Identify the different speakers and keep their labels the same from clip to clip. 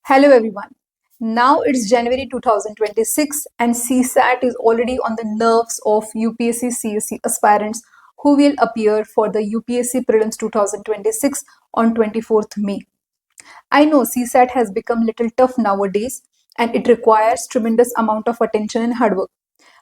Speaker 1: Hello everyone. Now it's January 2026 and CSAT is already on the nerves of UPSC CSC aspirants who will appear for the UPSC Prelims 2026 on 24th May. I know CSAT has become little tough nowadays and it requires tremendous amount of attention and hard work.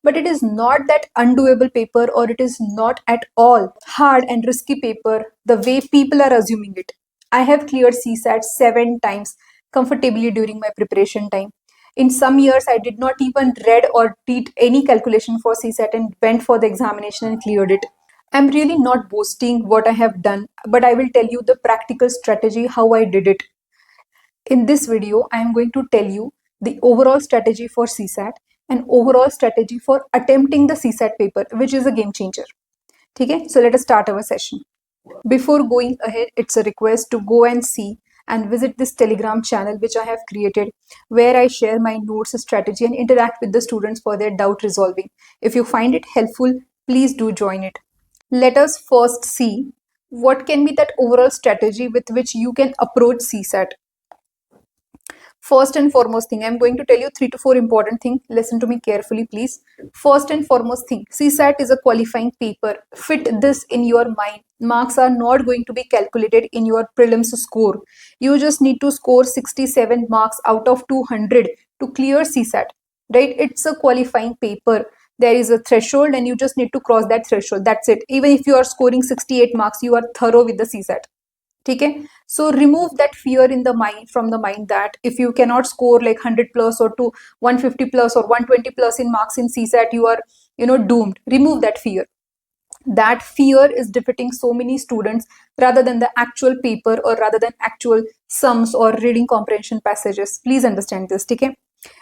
Speaker 1: But it is not that undoable paper or it is not at all hard and risky paper the way people are assuming it. I have cleared CSAT 7 times comfortably during my preparation time. In some years, I did not even read or did any calculation for CSAT and went for the examination and cleared it. I'm really not boasting what I have done, but I will tell you the practical strategy how I did it. In this video, I am going to tell you the overall strategy for CSAT and overall strategy for attempting the CSAT paper, which is a game changer. Okay, so let us start our session. Before going ahead, it's a request to go and see and visit this Telegram channel which I have created, where I share my notes, strategy, and interact with the students for their doubt resolving. If you find it helpful, please do join it. Let us first see what can be that overall strategy with which you can approach CSAT. First and foremost thing, I'm going to tell you 3 to 4 important things. Listen to me carefully, please. First and foremost thing, CSAT is a qualifying paper. Fit this in your mind. Marks are not going to be calculated in your prelims score. You just need to score 67 marks out of 200 to clear CSAT, right? It's a qualifying paper. There is a threshold and you just need to cross that threshold. That's it. Even if you are scoring 68 marks, you are thorough with the CSAT. Okay, so remove that fear in the mind from the mind that if you cannot score like 100 plus or to 150 plus or 120 plus in marks in CSAT, you are doomed. Remove that fear. That fear is defeating so many students rather than the actual paper or rather than actual sums or reading comprehension passages. Please understand this. Okay,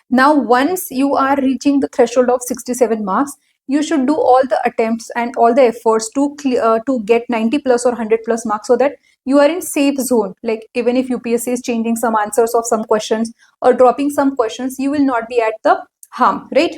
Speaker 1: now once you are reaching the threshold of 67 marks, you should do all the attempts and all the efforts to get 90 plus or 100 plus marks so that you are in safe zone. Like even if UPSC is changing some answers of some questions or dropping some questions, you will not be at the harm, right?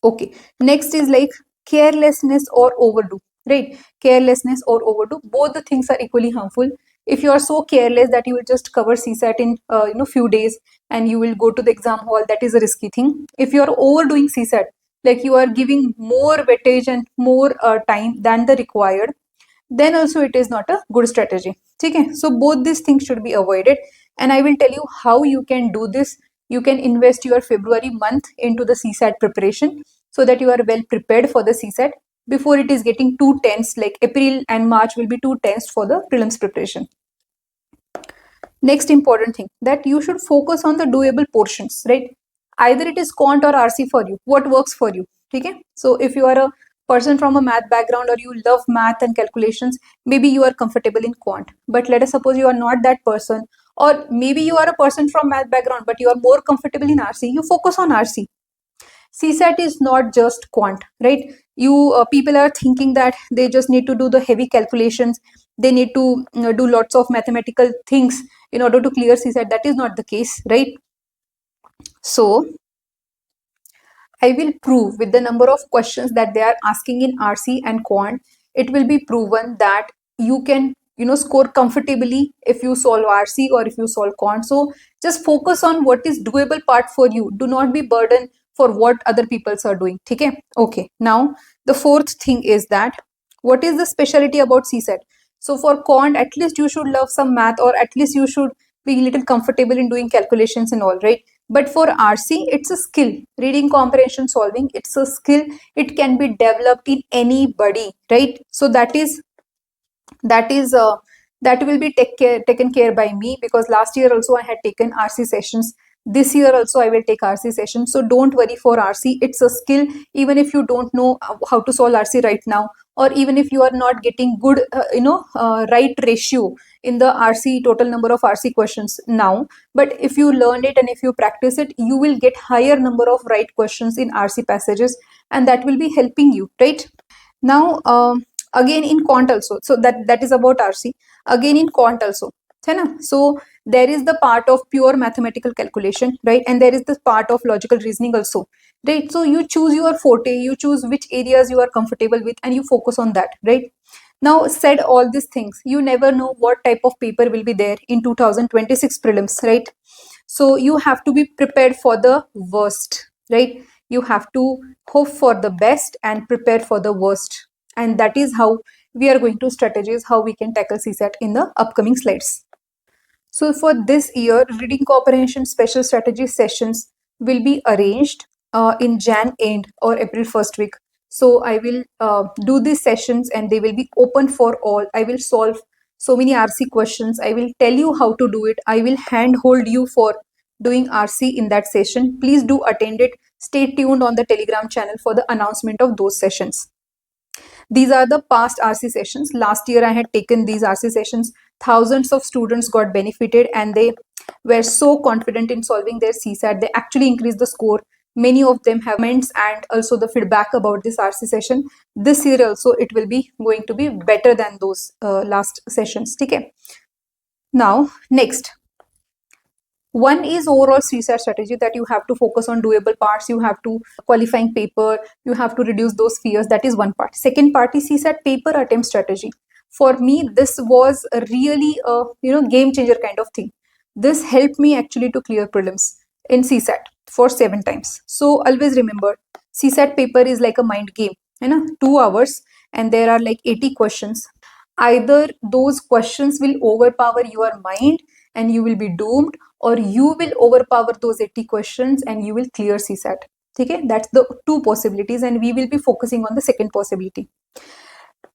Speaker 1: Okay, next is like carelessness or overdo, right? Carelessness or overdo, both the things are equally harmful. If you are so careless that you will just cover CSAT in few days and you will go to the exam hall, that is a risky thing. If you are overdoing CSAT, like you are giving more weightage and more time than the required, then also it is not a good strategy. Okay, so both these things should be avoided, and I will tell you how you can do this. You can invest your February month into the CSAT preparation so that you are well prepared for the CSAT before it is getting too tense. Like April and March will be too tense for the prelims preparation. Next important thing, that you should focus on the doable portions, right? Either it is quant or RC for you. What works for you? Okay, so if you are a person from a math background or you love math and calculations, maybe you are comfortable in quant. But let us suppose you are not that person, or maybe you are a person from math background but you are more comfortable in RC. You focus on RC. CSAT is not just quant, right? People are thinking that they just need to do the heavy calculations. They need to do lots of mathematical things in order to clear CSAT. That is not the case, right? So I will prove with the number of questions that they are asking in RC and quant. It will be proven that you can score comfortably if you solve RC or if you solve quant. So just focus on what is doable part for you. Do not be burdened for what other people are doing. Okay, now the fourth thing is that what is the specialty about CSAT? So for quant, at least you should love some math, or at least you should be a little comfortable in doing calculations and all, right? But for RC, it's a skill. Reading comprehension solving, it's a skill. It can be developed in anybody, right? So that will be taken care by me, because last year also I had taken RC sessions. This year also I will take RC sessions. So don't worry for RC. It's a skill. Even if you don't know how to solve RC right now, or even if you are not getting good right ratio in the RC total number of RC questions now, but if you learn it and if you practice it, you will get higher number of right questions in RC passages, and that will be helping you, right? Now again in quant also, so that is about RC. Again in quant also, है ना? So there is the part of pure mathematical calculation, right? And there is the part of logical reasoning also, right? So you choose your forte, you choose which areas you are comfortable with, and you focus on that, right? Now, said all these things, you never know what type of paper will be there in 2026 prelims, right? So you have to be prepared for the worst, right? You have to hope for the best and prepare for the worst. And that is how we are going to strategize how we can tackle CSAT in the upcoming slides. So for this year, reading comprehension special strategy sessions will be arranged in Jan end or April first week. So I will do these sessions and they will be open for all. I will solve so many RC questions. I will tell you how to do it. I will handhold you for doing RC in that session. Please do attend it. Stay tuned on the Telegram channel for the announcement of those sessions. These are the past RC sessions. Last year I had taken these RC sessions. Thousands of students got benefited and they were so confident in solving their CSAT. They actually increased the score. Many of them have comments and also the feedback about this RC session. This year also it will be going to be better than those last sessions. Okay. Now next. One is overall CSAT strategy, that you have to focus on doable parts, you have to qualifying paper, you have to reduce those fears. That is one part. Second part is CSAT paper attempt strategy. For me, this was a really a game changer kind of thing. This helped me actually to clear prelims in CSAT for 7 times. So always remember, CSAT paper is like a mind game, 2 hours and there are like 80 questions. Either those questions will overpower your mind and you will be doomed, or you will overpower those 80 questions and you will clear CSAT. Okay, that's the two possibilities and we will be focusing on the second possibility.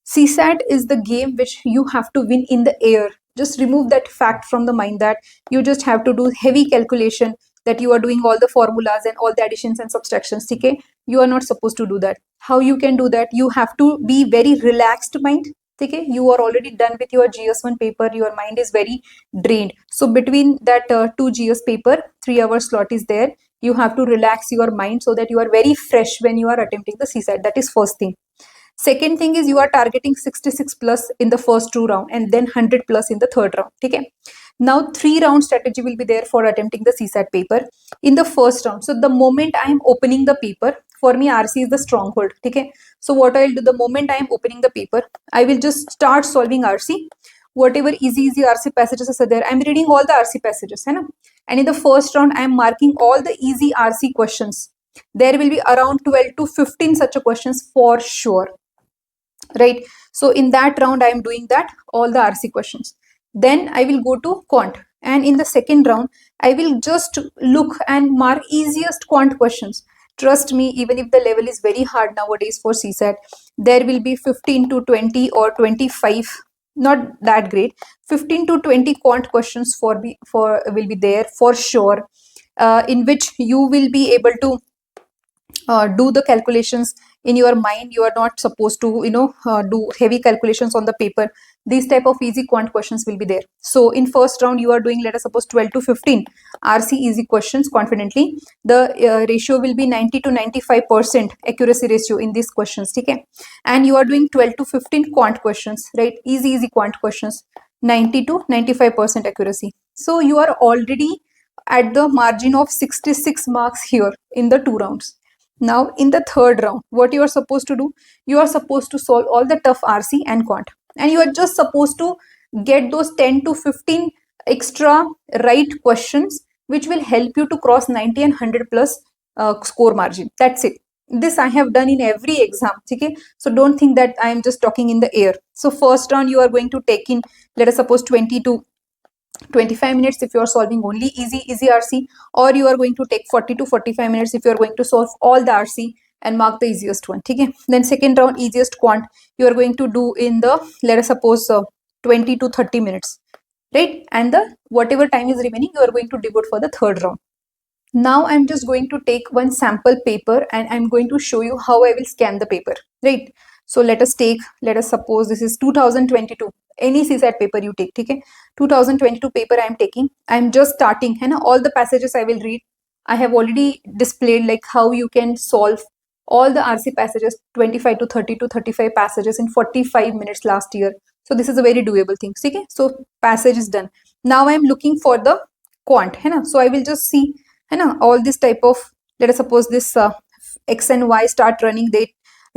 Speaker 1: CSAT is the game which you have to win in the air. Just remove that fact from the mind that you just have to do heavy calculation, that you are doing all the formulas and all the additions and subtractions. Okay, you are not supposed to do that. How you can do that? You have to be very relaxed mind. Okay, you are already done with your GS1 paper, your mind is very drained. So between that 2 GS paper, 3 hour slot is there. You have to relax your mind so that you are very fresh when you are attempting the CSAT. That is first thing. Second thing is you are targeting 66 plus in the first 2 round and then 100 plus in the third round. Okay. Now 3 round strategy will be there for attempting the CSAT paper in the first round. So the moment I am opening the paper, for me RC is the stronghold. Okay. So what I'll do, the moment I am opening the paper, I will just start solving RC. Whatever easy RC passages are there, I'm reading all the RC passages. And in the first round, I am marking all the easy RC questions. There will be around 12 to 15 such a questions for sure. Right. So in that round, I am doing that, all the RC questions. Then I will go to quant. And in the second round, I will just look and mark easiest quant questions. Trust me, even if the level is very hard nowadays for CSAT, there will be 15 to 20 or 25, not that great, 15 to 20 quant questions will be there for sure, in which you will be able to do the calculations in your mind. You are not supposed to do heavy calculations on the paper. These type of easy quant questions will be there. So in first round you are doing, let us suppose, 12 to 15 RC easy questions confidently. The ratio will be 90 to 95% accuracy ratio in these questions. Okay, and you are doing 12 to 15 quant questions, right? Easy quant questions, 90 to 95% accuracy. So you are already at the margin of 66 marks here in the 2 rounds. Now in the third round, what you are supposed to do, you are supposed to solve all the tough RC and quant, and you are just supposed to get those 10 to 15 extra right questions which will help you to cross 90 and 100 plus score margin. That's it. This I have done in every exam. Okay, so don't think that I am just talking in the air. So first round you are going to take in, let us suppose, 20 to 25 minutes if you are solving only easy RC, or you are going to take 40 to 45 minutes if you are going to solve all the RC and mark the easiest one. Okay, then second round easiest quant you are going to do in the, let us suppose, 20 to 30 minutes, right? And the whatever time is remaining you are going to devote for the third round. Now I'm just going to take one sample paper and I'm going to show you how I will scan the paper, right? So let us suppose this is 2022, any CSAT paper you take. Okay, 2022 paper I am taking. I'm just starting, and all the passages I will read. I have already displayed like how you can solve all the RC passages, 25 to 30 to 35 passages in 45 minutes last year. So this is a very doable thing. Okay, so passage is done. Now I'm looking for the quant. So I will just see all this type of, let us suppose this X and Y start running.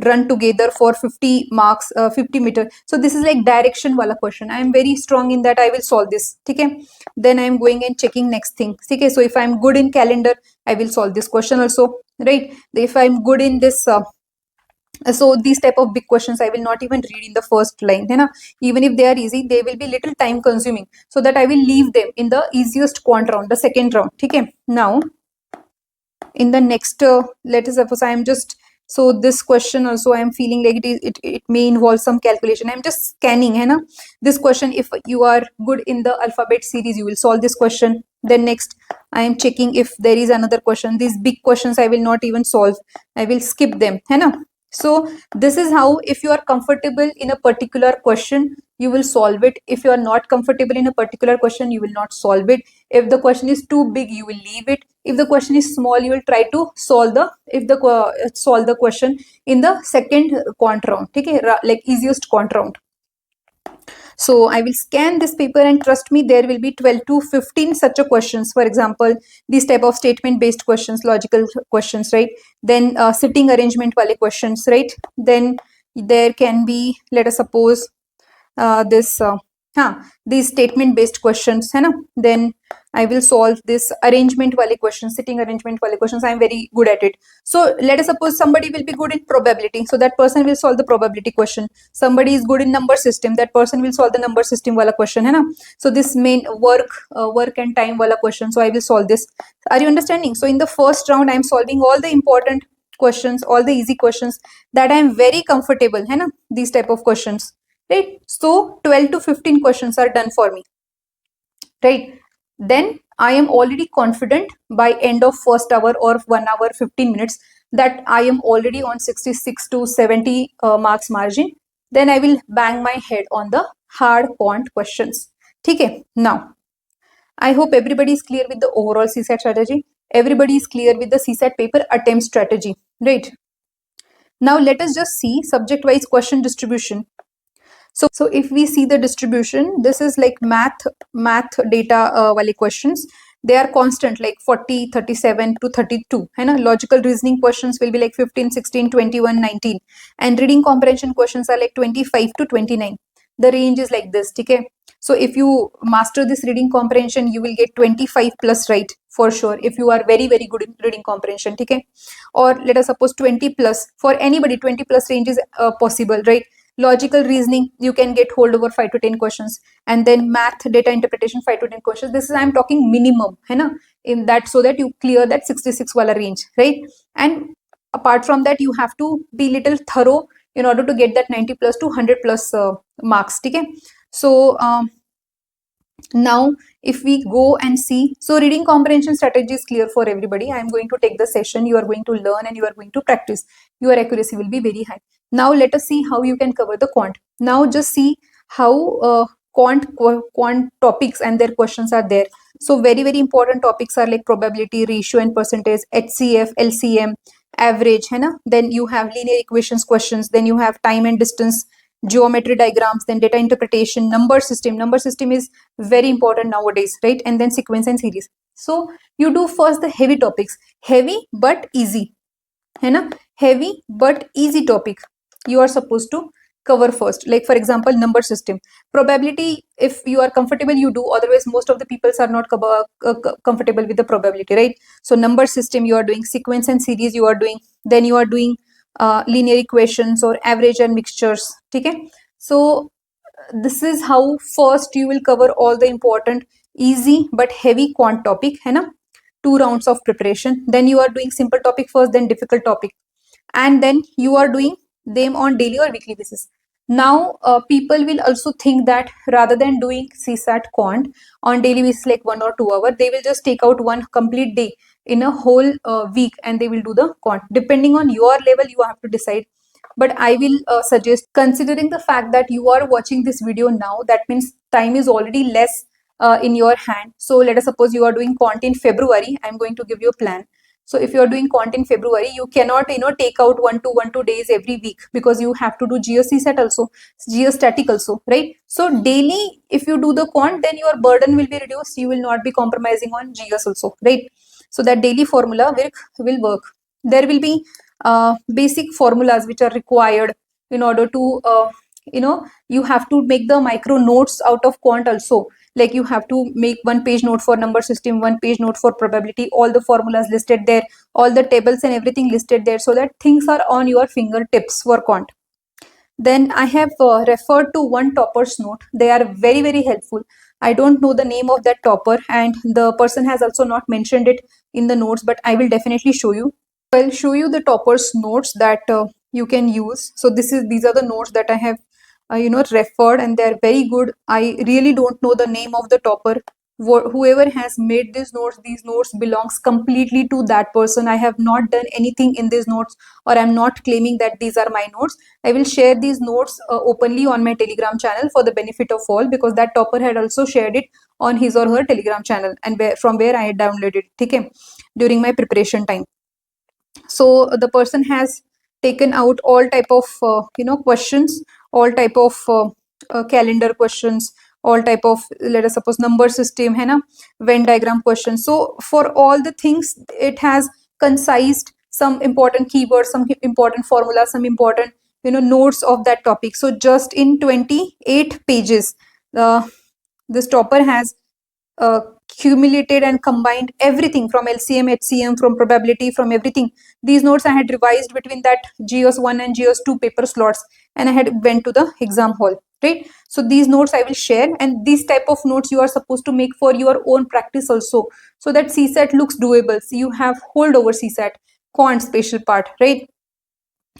Speaker 1: run together for 50 marks, 50 meter. So this is like direction wala question. I am very strong in that. I will solve this. Okay. Then I am going and checking next thing. Okay. So if I am good in calendar, I will solve this question also, right? If I am good in this so these type of big questions I will not even read in the first line, है ना? Even if they are easy, they will be little time consuming, so that I will leave them in the easiest quant round, the second round. Okay. Now in the next let us suppose I am just, so this question also I am feeling like it may involve some calculation. I am just scanning, है ना? This question, if you are good in the alphabet series, you will solve this question. Then next I am checking if there is another question. These big questions I will not even solve, I will skip them, है ना? So this is how, if you are comfortable in a particular question, you will solve it. If you are not comfortable in a particular question, you will not solve it. If the question is too big, you will leave it. If the question is small, you will try to solve the question in the second quant round. Okay, like easiest quant round. So I will scan this paper, and trust me, there will be 12 to 15 such a questions. For example, these type of statement based questions, logical questions, right? Then sitting arrangement wale questions, right? Then there can be, let us suppose, these statement based questions, है ना? Then I will solve this arrangement wale questions, sitting arrangement wale questions. I am very good at it. So let us suppose somebody will be good in probability, so that person will solve the probability question. Somebody is good in number system, that person will solve the number system wala question, है ना? So this main work and time wala question, so I will solve this. Are you understanding? So in the first round I am solving all the important questions, all the easy questions that I am very comfortable, है ना? These type of questions, right? So 12 to 15 questions are done for me, right? Then I am already confident by end of first hour or 1 hour 15 minutes that I am already on 66 to 70 marks margin. Then I will bang my head on the hard quant questions. Okay. Now I hope everybody is clear with the overall CSAT strategy. Everybody is clear with the CSAT paper attempt strategy, right? Now let us just see subject wise question distribution. So if we see the distribution, this is like math data wale questions. They are constant, like 40, 37 to 32. है ना? Logical reasoning questions will be like 15, 16, 21, 19. And reading comprehension questions are like 25 to 29. The range is like this, okay? So if you master this reading comprehension, you will get 25 plus, right? For sure, if you are very, very good in reading comprehension, okay? Or let us suppose 20 plus. For anybody, 20 plus range is possible, right? Logical reasoning, you can get hold over 5 to 10 questions, and then math data interpretation 5 to 10 questions. This is I'm talking minimum, है ना? In that, so that you clear that 66 wala range, right? And apart from that, you have to be little thorough in order to get that 90 plus to 100 plus marks, okay? So now if we go and see, so reading comprehension strategy is clear for everybody. I am going to take the session, you are going to learn and you are going to practice. Your accuracy will be very high. Now let us see how you can cover the quant. Now just see how quant topics and their questions are there. So very, very important topics are like probability, ratio and percentage, HCF, LCM, average, है ना? Then you have linear equations questions, then you have time and distance, geometry diagrams, then data interpretation, number system. Number system is very important nowadays, right? And then sequence and series. So you do first the heavy topics, heavy but easy, है ना? Heavy but easy topic you are supposed to cover first. Like for example, number system. Probability, if you are comfortable, you do. Otherwise, most of the people are not comfortable with the probability, right? So number system you are doing, sequence and series you are doing, then you are doing linear equations or average and mixtures, okay? So this is how first you will cover all the important easy but heavy quant topic, है ना? 2 rounds of preparation. Then you are doing simple topic first, then difficult topic, and then you are doing them on daily or weekly basis. Now people will also think that rather than doing CSAT quant on daily basis like 1 or 2 hours, they will just take out one complete day in a whole week and they will do the quant. Depending on your level, you have to decide. But I will suggest, considering the fact that you are watching this video now, that means time is already less in your hand. So let us suppose you are doing quant in February. I'm going to give you a plan. So if you are doing quant in February, you cannot, take out 1 days every week, because you have to do GeoCSAT also, geostatic also, right? So daily, if you do the quant, then your burden will be reduced. You will not be compromising on GS also, right? So that daily formula will work. There will be basic formulas which are required in order to you have to make the micro notes out of quant also. Like you have to make one page note for number system, one page note for probability, all the formulas listed there, all the tables and everything listed there, so that things are on your fingertips for quant. Then I have referred to one topper's note. They are very, very helpful. I don't know the name of that topper, and the person has also not mentioned it in the notes, but I will definitely show you. I'll show you the topper's notes that you can use. So these are the notes that I have referred, and they are very good. I really don't know the name of the topper. Whoever has made these notes belongs completely to that person. I have not done anything in these notes, or I'm not claiming that these are my notes. I will share these notes openly on my Telegram channel for the benefit of all, because that topper had also shared it on his or her Telegram channel, and from where I had downloaded it, okay, during my preparation time. So the person has taken out all type of questions, all type of calendar questions, all type of, let us suppose, number system hai na, Venn diagram questions. So for all the things, it has concised some important keywords, some important formulas, some important notes of that topic. So just in 28 pages, this topper has accumulated and combined everything from LCM, HCM, from probability, from everything. These notes I had revised between that GS 1 and GS 2 paper slots, and I had went to the exam hall, right? So these notes I will share, and these type of notes you are supposed to make for your own practice also, so that CSAT looks doable. So you have hold over CSAT, quant special part, right?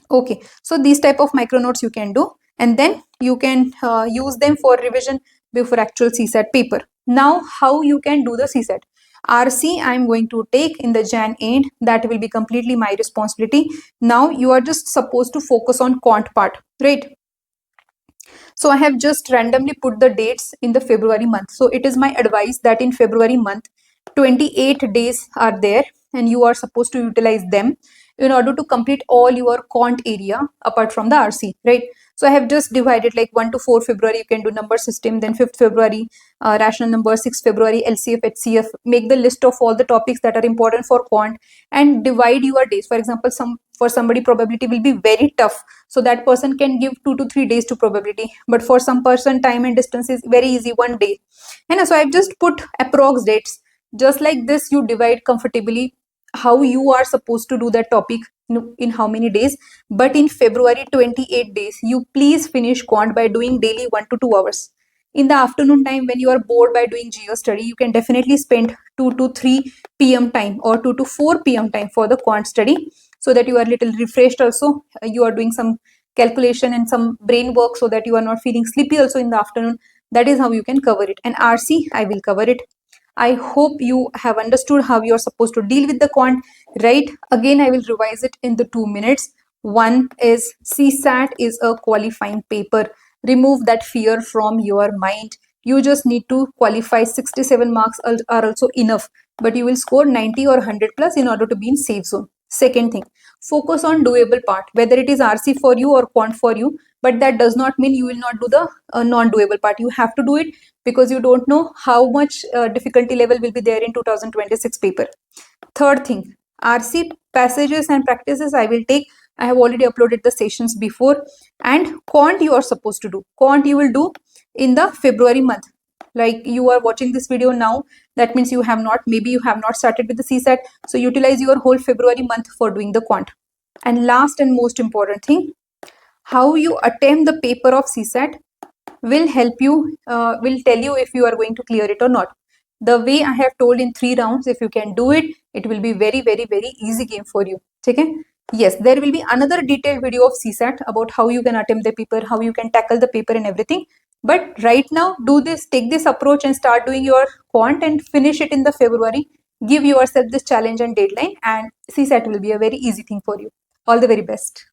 Speaker 1: Okay, so these type of micro notes you can do, and then you can use them for revision before actual CSAT paper. Now, how you can do the CSAT? RC I am going to take in the Jan end. That will be completely my responsibility. Now you are just supposed to focus on quant part, right? So I have just randomly put the dates in the February month. So it is my advice that in February month, 28 days are there, and you are supposed to utilize them in order to complete all your quant area apart from the RC, right? So I have just divided like 1 to 4 February, you can do number system, then 5th February, rational number, 6th February, LCF, HCF, make the list of all the topics that are important for quant and divide your days. For example, for somebody probability will be very tough, so that person can give 2 to 3 days to probability, but for some person time and distance is very easy, 1 day. And so I've just put approx dates. Just like this, you divide comfortably how you are supposed to do that topic in how many days. But in February, 28 days, you please finish quant by doing daily 1 to 2 hours. In the afternoon time, when you are bored by doing geo study, you can definitely spend 2 to 3 p.m. time or 2 to 4 p.m. time for the quant study, so that you are little refreshed also. You are doing some calculation and some brain work, so that you are not feeling sleepy also in the afternoon. That is how you can cover it. And RC, I will cover it. I hope you have understood how you are supposed to deal with the quant, right? Again, I will revise it in the 2 minutes. One is CSAT is a qualifying paper. Remove that fear from your mind. You just need to qualify. 67 marks are also enough, but you will score 90 or 100 plus in order to be in safe zone. Second thing, focus on doable part, whether it is RC for you or quant for you, but that does not mean you will not do the non-doable part. You have to do it, because you don't know how much difficulty level will be there in 2026 paper. Third thing, RC passages and practices I will take. I have already uploaded the sessions before. And quant you are supposed to do. Quant you will do in the February month. Like you are watching this video now, that means you have not, maybe you have not started with the CSAT. So utilize your whole February month for doing the quant. And last and most important thing, how you attempt the paper of CSAT will help you, will tell you if you are going to clear it or not. The way I have told in 3 rounds, if you can do it, it will be very, very, very easy game for you. Okay? Yes, there will be another detailed video of CSAT about how you can attempt the paper, how you can tackle the paper and everything. But right now, do this, take this approach and start doing your quant and finish it in the February. Give yourself this challenge and deadline, and CSAT will be a very easy thing for you. All the very best.